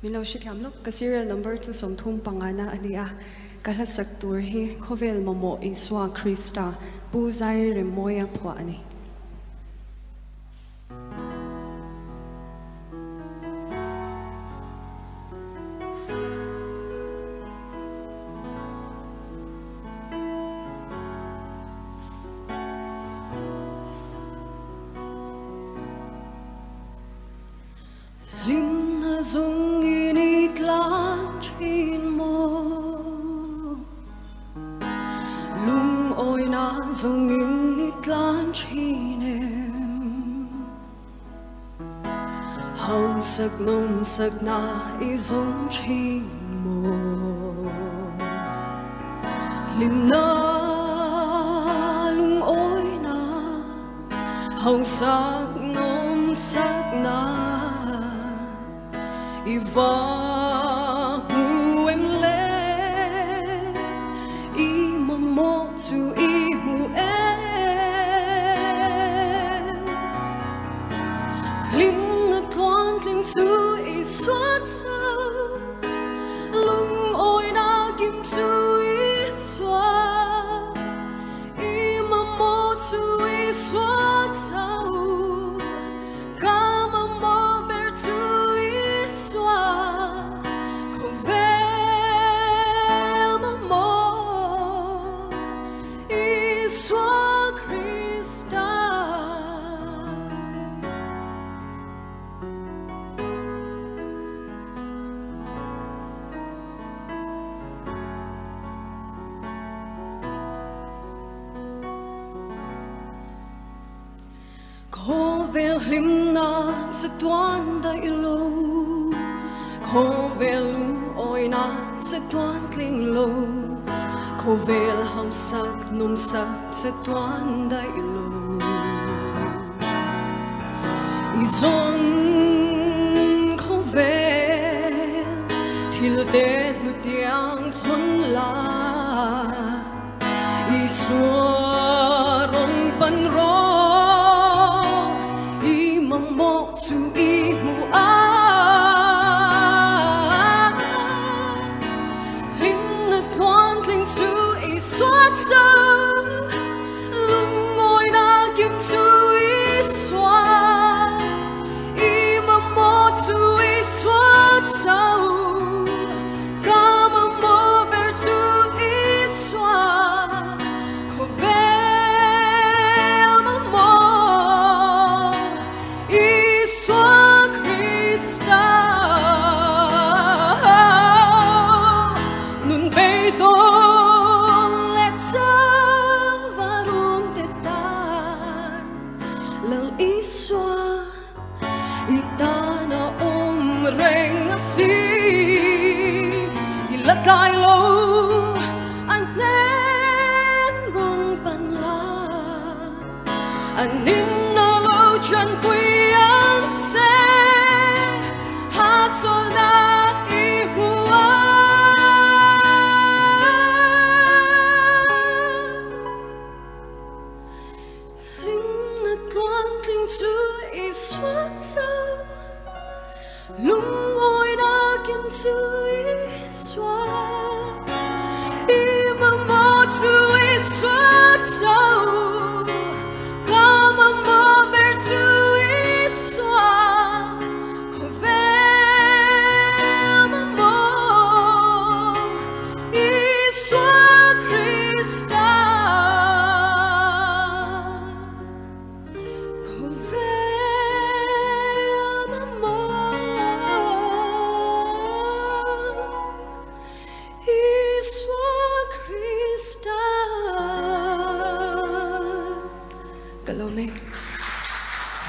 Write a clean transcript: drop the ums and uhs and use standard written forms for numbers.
Milo shithamlok ka serial number to somthum pangana ania kahlasak tur hi Khawvel mamawh Isua Krista pu zai remoya phwa ani. Lim na zung init lan chin mo lung oi na zung init lan chin em hau sak nom sak na I zung chin mo lim na lung oi na hau sak nom sak na Iva hu em le I mamawh tu I hu em Lim na thoan kling tu Isua tau lung oi na kim tu Isua I mamawh tu Isua tau ka mamawh ber tu Khawvel mamawh Isua Krista Khawvel lim na tsa tuan da ilo Khawvel lung oi na tsa tuan kling lo Khawvel hau sak nom sak tsa tuan da ilo I zon Khawvel thil te nu tiang chon la Isua ron pan ro I mamawh tu I mu a Tu Isua tau lung oi na kim tu Isua I mamawh tu Isua tau ka mamawh ber tu Isua Khawvel mamawh Isua Krista nun bay to Isua itana reng si ilakai lo an nen rong pan la an